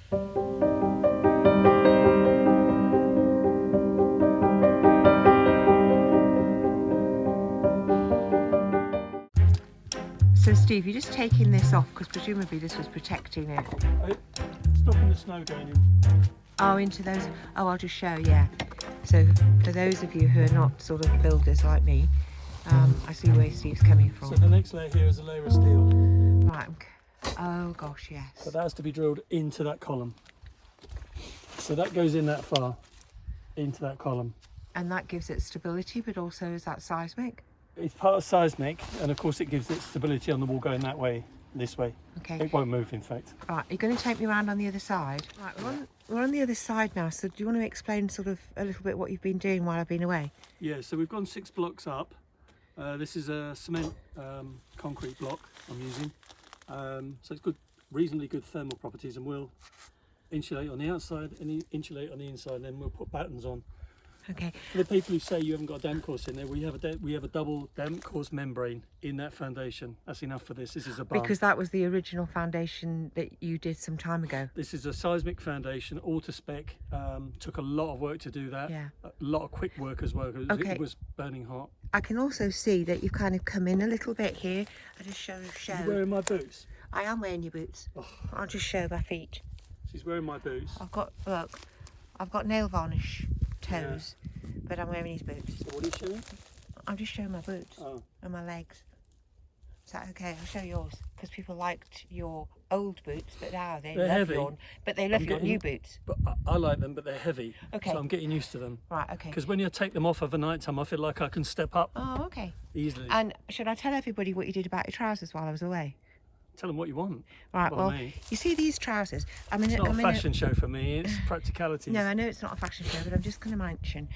So Steve, you're just taking this off because presumably this was protecting it. Stopping the snow going in. Oh, into those. Oh, I'll just show, yeah. So for those of you who are not sort of builders like me, I see where Steve's coming from. So the next layer here is a layer of steel. Right. Oh gosh, yes. But that has to be drilled into that column. So that goes in that far, into that column. And that gives it stability, but also is that seismic? It's part of seismic, and of course it gives it stability on the wall going that way, this way. Okay. It won't move, in fact. Right, you're going to take me around on the other side. Right, we're on the other side now, so do you want to explain sort of a little bit what you've been doing while I've been away? Yeah, so we've gone 6 blocks up. This is a cement concrete block I'm using. So it's good, reasonably good thermal properties, and we'll insulate on the outside and insulate on the inside, and then we'll put battens on. Okay. For the people who say you haven't got a damp course in there, we have a double damp course membrane in that foundation. That's enough for this. This is a barn. Because that was the original foundation that you did some time ago. This is a seismic foundation, all to spec. Took a lot of work to do that. Yeah. A lot of quick work as well, because Okay. it was burning hot. I can also see that you've kind of come in a little bit here. I just show. She's wearing my boots. I am wearing your boots. Oh. I'll just show my feet. She's wearing my boots. I've got nail varnish toes, but I'm wearing his boots. So what are you showing? I'm just showing my boots and my legs. Is that okay? I'll show yours, because people liked your old boots, but now they love heavy. your new boots. But I like them, but they're heavy. Okay. So I'm getting used to them. Right, okay. Because when you take them off over night time, I feel like I can step up Oh, okay. easily. And should I tell everybody what you did about your trousers while I was away? Tell them what you want. Right, By well, me. you see these trousers? It's not a fashion show for me, it's practicalities. No, I know it's not a fashion show, but I'm just going to mention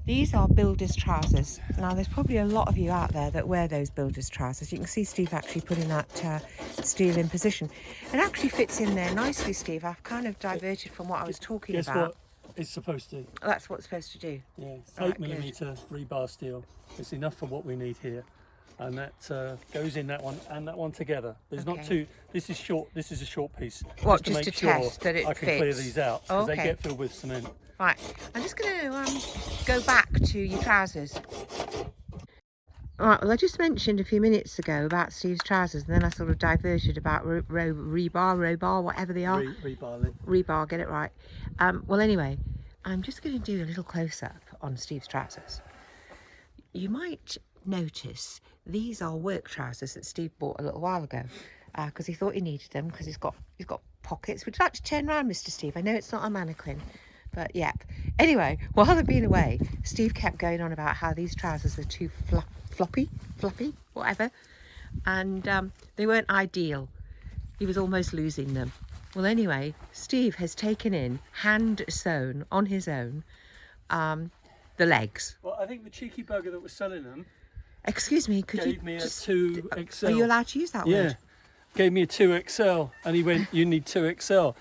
these are builder's trousers. Now, there's probably a lot of you out there that wear those builder's trousers. You can see Steve actually putting that steel in position. It actually fits in there nicely, Steve. I've kind of diverted from what I was talking Guess about. what it's supposed to? That's what it's supposed to do. Yeah, it's Right, 8mm rebar steel. It's enough for what we need here. And that goes in that one and that one together. There's not two. This is short. This is a short piece. What, just just to to make test sure that it I can clear fits? these out because Okay. they get filled with cement. Right, I'm just going to go back to your trousers. All right, well, I just mentioned a few minutes ago about Steve's trousers, and then I sort of diverted about rebar, whatever they are. Rebar, Lynn. Rebar, get it right. Well, anyway, I'm just going to do a little close-up on Steve's trousers. You might notice these are work trousers that Steve bought a little while ago because he thought he needed them because he's got pockets. Would you like to turn around, Mr. Steve? I know it's not a mannequin, but yep. Anyway, while I've been away, Steve kept going on about how these trousers were too floppy, whatever, and they weren't ideal. He was almost losing them. Well, anyway, Steve has taken in, hand sewn on his own, the legs. Well, I think the cheeky bugger that was selling them Excuse me, could gave you me a just, 2XL. Are you allowed to use that Yeah, word? gave me a 2XL, and he went, "You need 2XL.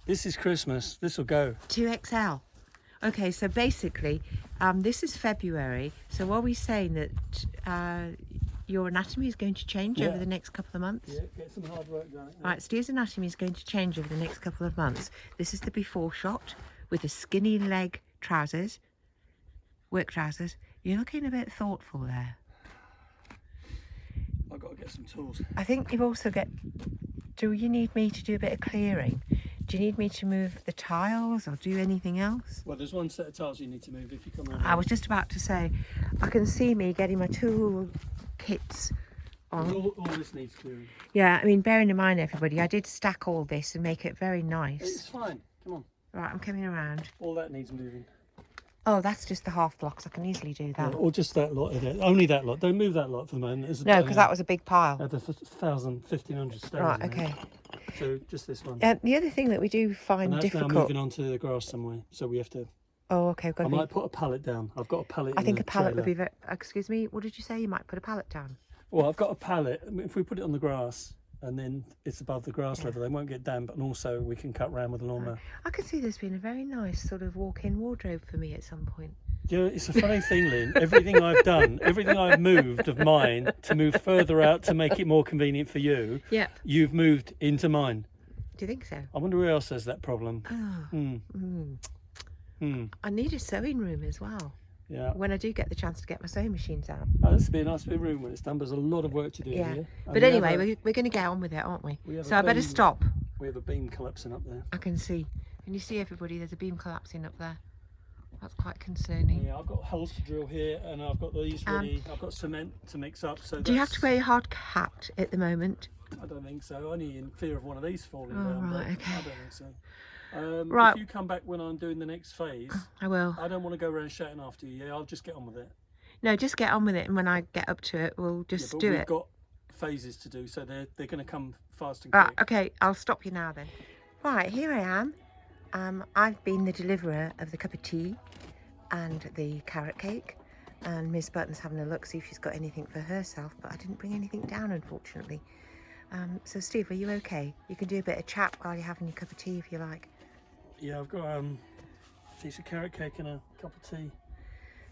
This is Christmas. This will go." 2XL. Okay, so basically, this is February. So are we saying that your anatomy is going to change over the next couple of months? Yeah, get some hard work done. Right, Steve's anatomy is going to change over the next couple of months. This is the before shot with the skinny leg trousers, work trousers. You're looking a bit thoughtful there. I've got to get some tools. I think you've also got... Do you need me to do a bit of clearing? Do you need me to move the tiles or do anything else? Well, there's one set of tiles you need to move if you come around. I was just about to say, I can see me getting my tool kits on. All this needs clearing. Yeah, I mean, bearing in mind, everybody, I did stack all this and make it very It's nice. fine. Come on. Right, I'm coming around. All that needs moving. Oh, that's just the half blocks. I can easily do that. Or just that lot of it. Only that lot. Don't move that lot for the moment. There's No, because that was a big pile. There's 1,000, 1,500 stones. Right, in there. okay. So just this one. The other thing that we do And find that's difficult... now moving on to the grass somewhere. So we have to... Oh, okay. I might put a pallet down. I've got a pallet I in think the a pallet trailer. would be very... Excuse me, what did you say? You might put a pallet down? Well, I've got a pallet. I mean, if we put it on the grass and then it's above the grass level, they won't get damp, and also we can cut round with a lawnmower. I could see this being a very nice sort of walk-in wardrobe for me at some point. Yeah, it's a funny thing, Lynn. Everything I've done, everything I've moved of mine to move further out to make it more convenient for you, Yep. you've moved into mine. Do you think so? I wonder who else has that problem. I need a sewing room as well. Yeah. When I do get the chance to get my sewing machines out. Oh, this would be a nice big room when it's done. There's a lot of work to do here. But anyway, we're going to get on with it, aren't we? So I better stop. We have a beam collapsing up there. I can see. Can you see everybody? There's a beam collapsing up there. That's quite concerning. Yeah, I've got holes to drill here, and I've got these ready. I've got cement to mix up. So do you have to wear your hard hat at the moment? I don't think so. Only in fear of one of these falling down. Right, okay. I don't think so. Right. If you come back when I'm doing the next phase, I will. I don't want to go around shouting after you. Yeah, I'll just get on with it. No, just get on with it, and when I get up to it, we'll just do it. We've got phases to do, so they're going to come fast and Right, quick. okay, I'll stop you now then. Right, here I am. I've been the deliverer of the cup of tea and the carrot cake, and Miss Button's having a look, see if she's got anything for herself, but I didn't bring anything down, unfortunately. So Steve, are you okay? You can do a bit of chat while you're having your cup of tea if you like. Yeah, I've got a piece of carrot cake and a cup of tea.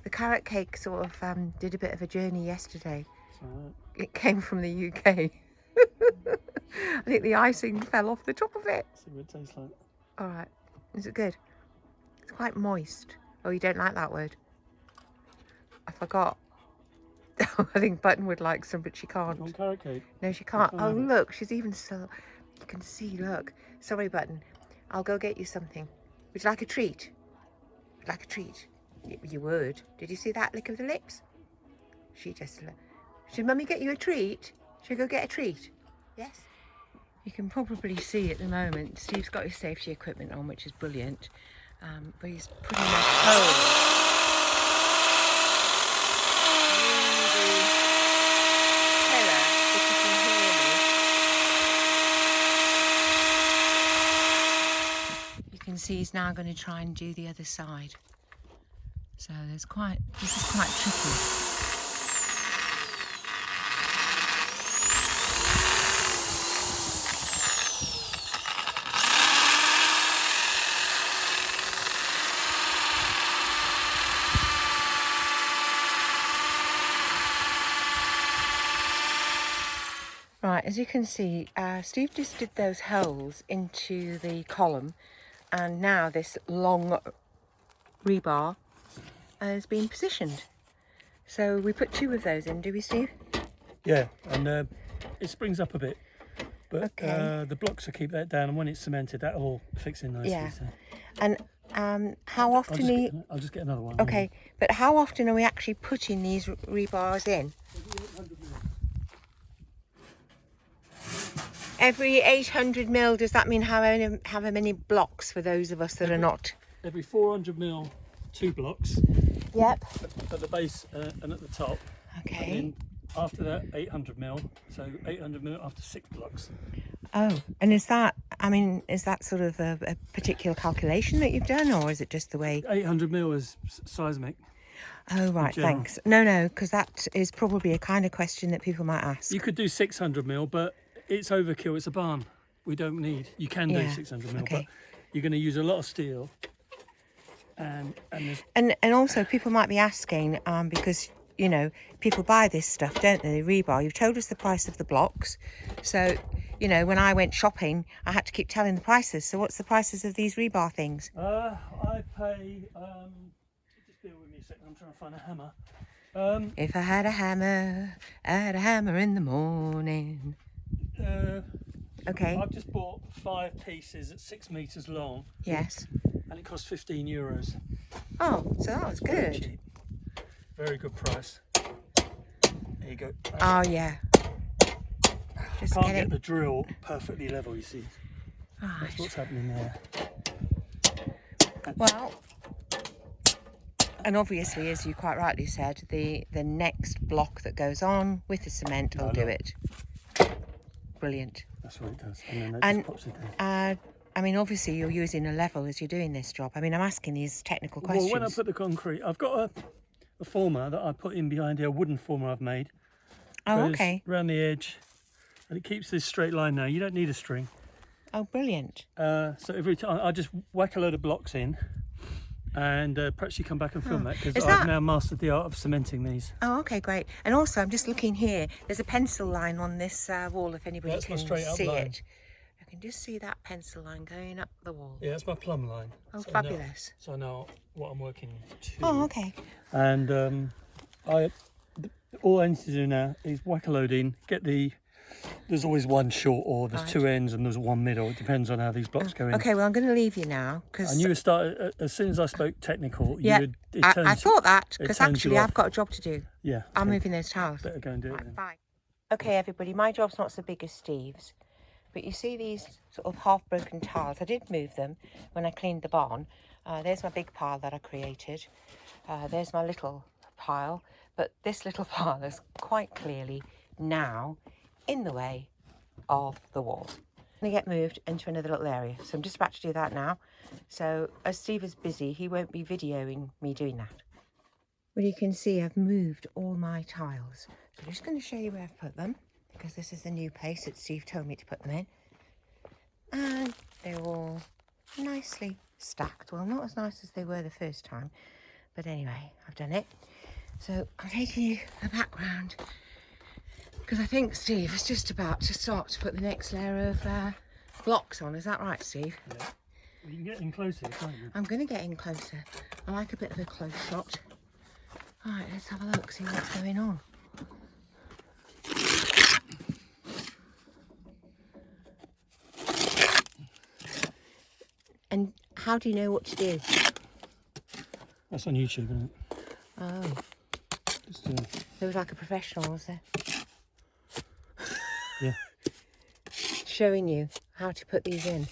The carrot cake sort of did a bit of a journey yesterday. Right. It came from the UK. I think the icing fell off the top of it. See what it tastes like. All right, is it good? It's quite moist. Oh, you don't like that word? I forgot. I think Button would like some, but she can't. You want carrot cake? No, she can't. Oh, look, she's even so. You can see. Look. Sorry, Button. I'll go get you something. Would you like a treat? Would you like a treat? You would. Did you see that lick of the lips? She just. Should Mummy get you a treat? Should we go get a treat? Yes. You can probably see at the moment, Steve's got his safety equipment on, which is brilliant. But he's putting a hole. You can see he's now going to try and do the other side. So this is quite tricky. Right, as you can see, Steve just did those holes into the column, and now this long rebar has been positioned. So we put 2 of those in, do we, Steve? Yeah, and it springs up a bit, but Okay. the blocks will keep that down, and when it's cemented, that'll all fix in nicely. Yeah. So. And how often I'll just get another one. Okay, but how often are we actually putting these rebars in? Every 800 mil, does that mean how many blocks for those of us that are not? Every 400 mil, 2 blocks. Yep. At the base and at the top. Okay. And then after that, 800 mil. So 800 mil after 6 blocks. Oh, and is that sort of a particular calculation that you've done, or is it just the way? 800 mil is seismic. Oh, right, thanks. No, because that is probably a kind of question that people might ask. You could do 600 mil, but it's overkill. It's a barn. We don't need. You can do 600 mil, okay. but you're going to use a lot of steel. And also people might be asking because you know people buy this stuff, don't they? Rebar. You've told us the price of the blocks, so you know when I went shopping, I had to keep telling the prices. So what's the prices of these rebar things? I pay. Just bear with me a second. I'm trying to find a hammer. If I had a hammer in the morning. Okay. I've just bought 5 pieces at 6 meters long. Yes. And it cost €15. Oh, so that was good. Cheap. Very good price. There you go. Oh yeah. Just Can't get the drill perfectly level, you see. Right. That's what's happening there. Well, and obviously, as you quite rightly said, the next block that goes on with the cement will do it. Brilliant. That's what it does. And then that just pops it down. I mean, obviously, you're using a level as you're doing this job. I mean, I'm asking these technical questions. Well, when I put the concrete, I've got a former that I put in behind here, a wooden former I've made. Oh, Goes okay. Around the edge, and it keeps this straight line now. You don't need a string. Oh, brilliant. So every time I just whack a load of blocks in, and perhaps you come back and film that, because I've now mastered the art of cementing these. Oh, okay, great. And also, I'm just looking here. There's a pencil line on this wall, if anybody That's my can straight up see line. it. can just see that pencil line going up the wall. Yeah, that's my plumb line. Oh, so fabulous. I know what I'm working to. Oh, okay. And all I need to do now is whack a load in, get there's always one short, or there's two ends and there's one middle. It depends on how these blocks go in. Okay, well, I'm going to leave you now. And you started, as soon as I spoke technical, yeah, I thought that, because actually I've got a job to do. Yeah. I'm moving those tiles. Better go and do it then. Bye. Okay, everybody, my job's not so big as Steve's, but you see these sort of half-broken tiles. I did move them when I cleaned the barn. There's my big pile that I created. There's my little pile, but this little pile is quite clearly now in the way of the wall. I'm going to get moved into another little area, so I'm just about to do that now. So as Steve is busy, he won't be videoing me doing that. Well, you can see I've moved all my tiles. So I'm just going to show you where I've put them, because this is the new place that Steve told me to put them in. And they're all nicely stacked. Well, not as nice as they were the first time, but anyway, I've done it. So I'm taking you the background, because I think Steve is just about to start to put the next layer of blocks on. Is that right, Steve? Yeah. You can get in closer, can't you? I'm going to get in closer. I like a bit of a close shot. All right, let's have a look, see what's going on. And how do you know what to do? That's on YouTube, isn't it? Oh. Just, there was like a professional, was there? Yeah. Showing you how to put these in.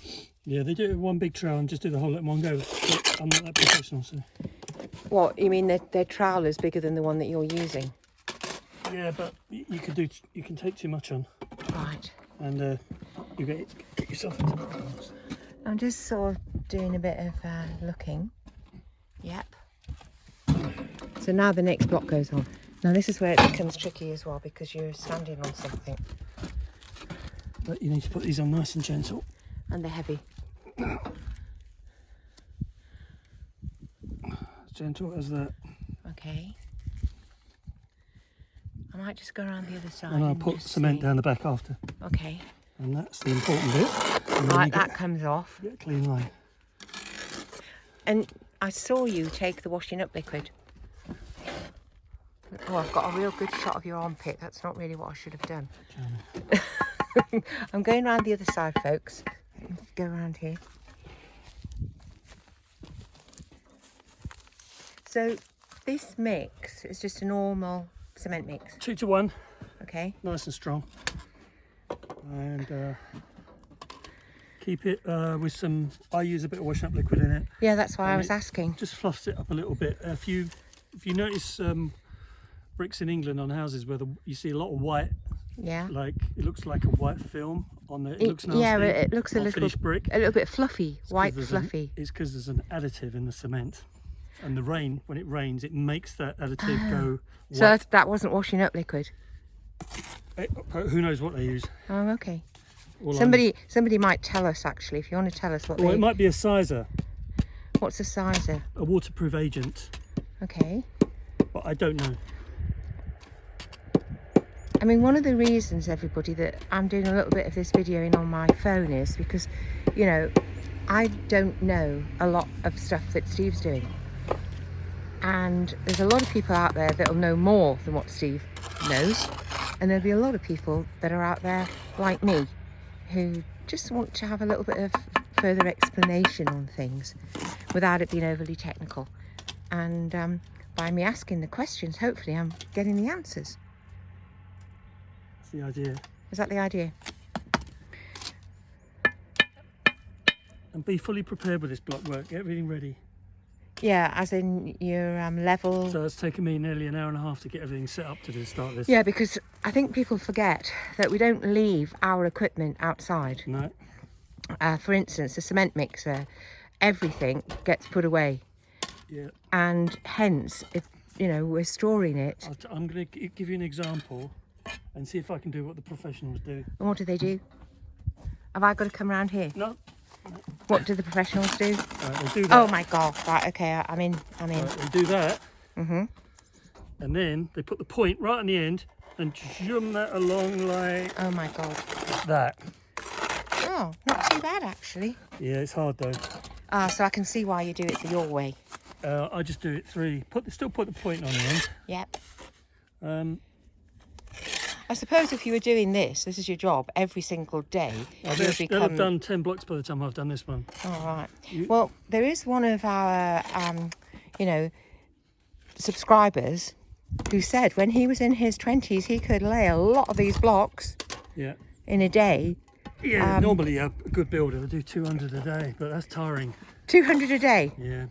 Yeah, they do it with one big trowel and just do the whole lot in one go. But I'm not that professional, so. What, you mean their trowel is bigger than the one that you're using? Yeah, but you can take too much on. Right. And you get yourself into problems. I'm just sort of doing a bit of looking. Yep. So now the next block goes on. Now this is where it becomes tricky as well, because you're standing on something. But you need to put these on nice and gentle. And they're heavy. As gentle as that. Okay. I might just go around the other side. And I'll put cement down the back after. Okay. And that's the important bit. Right, that comes off. Get a clean line. And I saw you take the washing up liquid. Oh, I've got a real good shot of your armpit. That's not really what I should have done. I'm going around the other side, folks. Go around here. So this mix is just a normal cement mix. 2 to 1. Okay. Nice and strong. And keep it with some. I use a bit of washing up liquid in it. Yeah, that's why I was asking. Just fluffs it up a little bit. If you notice bricks in England on houses where you see a lot of white. Yeah. Like it looks like a white film on the. It looks nasty. Yeah, it looks a little bit fluffy, white fluffy. It's because there's an additive in the cement, and the rain, when it rains, it makes that additive go white. So that wasn't washing up liquid. Who knows what they use? Oh, okay. Somebody might tell us actually, if you want to tell us what. Well, it might be a sizer. What's a sizer? A waterproof agent. Okay. But I don't know. I mean, one of the reasons, everybody, that I'm doing a little bit of this videoing on my phone is because, you know, I don't know a lot of stuff that Steve's doing. And there's a lot of people out there that'll know more than what Steve knows. And there'll be a lot of people that are out there, like me, who just want to have a little bit of further explanation on things without it being overly technical. And by me asking the questions, hopefully I'm getting the answers. The idea. Is that the idea? And be fully prepared with this block work. Get everything ready. Yeah, as in your level. So it's taken me nearly an hour and a half to get everything set up to start this. Yeah, because I think people forget that we don't leave our equipment outside. No. For instance, the cement mixer, everything gets put away. Yeah. And hence, if you know, we're storing it. I'm going to give you an example and see if I can do what the professionals do. And what do they do? Have I got to come around here? No. What do the professionals do? They do that. Oh my God! Right, okay, I'm in. They do that. Mhm. And then they put the point right on the end and zoom that along like. Oh my God. That. Oh, Oh, not too bad actually. Yeah, it's hard though. Ah, so I can see why you do it your way. I just do it 3. Still put the point on the end. Yep. Um, I suppose if you were doing this is your job every single day, they'll have done 10 blocks by the time I've done this one. All right. Well, there is one of our, you know, subscribers who said when he was in his 20s, he could lay a lot of these blocks in a day. Yeah, normally a good builder will do 200 a day, but that's tiring. 200 a day? Yeah.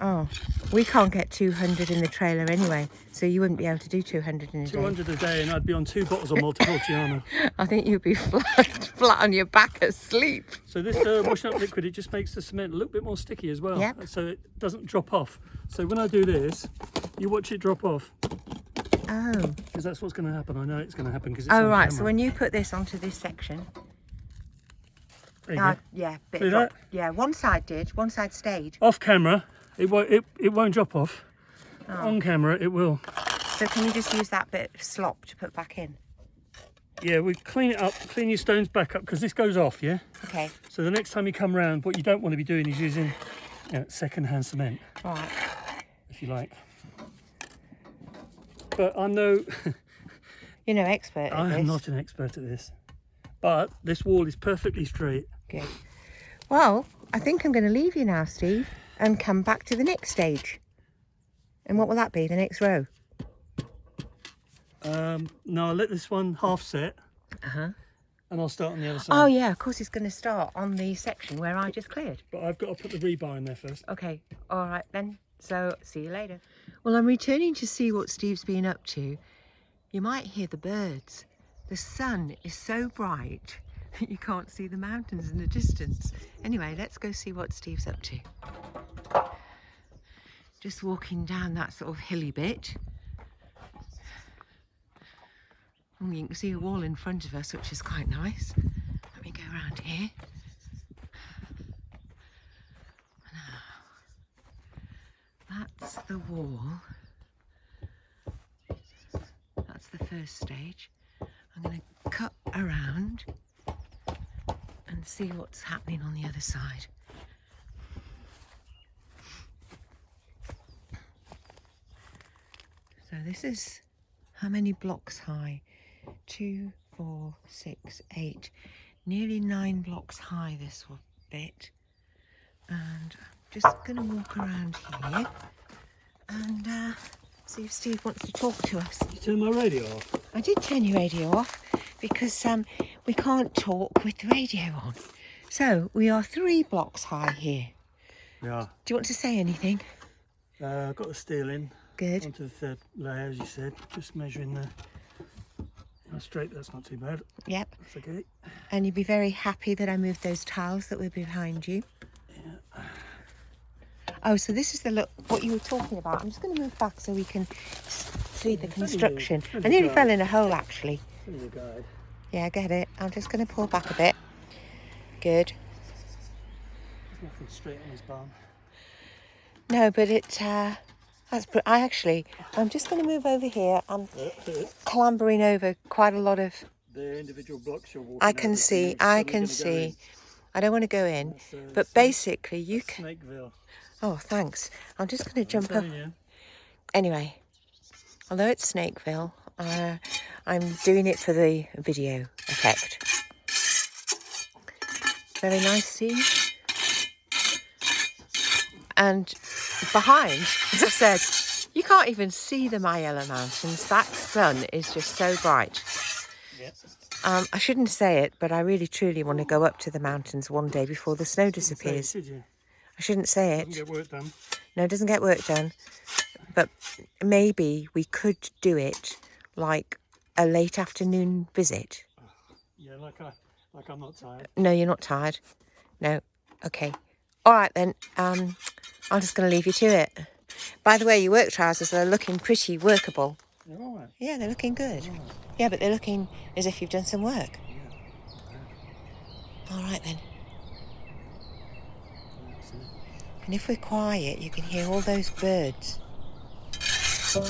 Oh, we can't get 200 in the trailer anyway, so you wouldn't be able to do 200 in a day. 200 a day, and I'd be on 2 bottles of Montepulciano. I think you'd be flat on your back asleep. So this washing up liquid, it just makes the cement a little bit more sticky as well. Yep. So it doesn't drop off. So when I do this, you watch it drop off. Oh. Because that's what's going to happen. I know it's going to happen because it's Oh, on right. camera. So when you put this onto this section. There you go. Yeah, bit See drop. that? Yeah, one side did, one side stayed. Off camera, it won't drop off. Oh. On camera, it will. So can you just use that bit of slop to put back in? Yeah, we clean it up, clean your stones back up because this goes off, yeah? Okay. So the next time you come round, what you don't want to be doing is using second-hand cement, Right. if you like. But I'm no... You're no expert at I this. am not an expert at this. But this wall is perfectly straight. Good. Well, I think I'm going to leave you now, Steve, and come back to the next stage. And what will that be, the next row? No, I'll let this one half set. And I'll start on the other side. Oh, yeah, of course it's going to start on the section where I just cleared. But I've got to put the rebar in there first. Okay, all right then. So, see you later. Well, I'm returning to see what Steve's been up to. You might hear the birds. The sun is so bright you can't see the mountains in the distance. Anyway, let's go see what Steve's up to. Just walking down that sort of hilly bit. And you can see a wall in front of us, which is quite nice. Let me go around here. That's the wall. That's the first stage. I'm going to cut around and see what's happening on the other side. So this is how many blocks high? 2, 4, 6, 8, nearly 9 blocks high this bit. And I'm just going to walk around here and see if Steve wants to talk to us. You turn my radio off? I did turn your radio off because we can't talk with the radio on. So we are 3 blocks high here. Yeah. Do you want to say anything? I've got the steel in. Good. Onto the 3rd layer, as you said. Just measuring the straight. That's not too bad. Yep. That's okay. And you'd be very happy that I moved those tiles that were behind you. Yeah. Oh, so this is the look, what you were talking about. I'm just going to move back so we can see the construction. I nearly fell in a hole, actually. Your guide. Yeah, I get it. I'm just going to pull back a bit. Good. There's nothing straight on his barn. No, but I'm just going to move over here. I'm clambering over quite a lot of... The individual blocks you're walking I can see. I don't want to go in, but basically you can... Snakeville. Oh, thanks. I'm just going to jump up. You. Anyway, although it's Snakeville, I'm doing it for the video effect. Very nice scene. And behind, as I said, you can't even see the Majella Mountains. That sun is just so bright. Yes. I shouldn't say it, but I really truly want to go up to the mountains one day before the snow disappears. Should you? I shouldn't say it. Doesn't get work done. No, it doesn't get work done. But maybe we could do it like a late afternoon visit. Yeah, like I'm not tired. No, you're not tired. No. Okay. All right then. I'm just going to leave you to it. By the way, your work trousers are looking pretty workable. They're all right. Yeah, they're looking good. Yeah, but they're looking as if you've done some work. Yeah. All right then. And if we're quiet, you can hear all those birds. Well,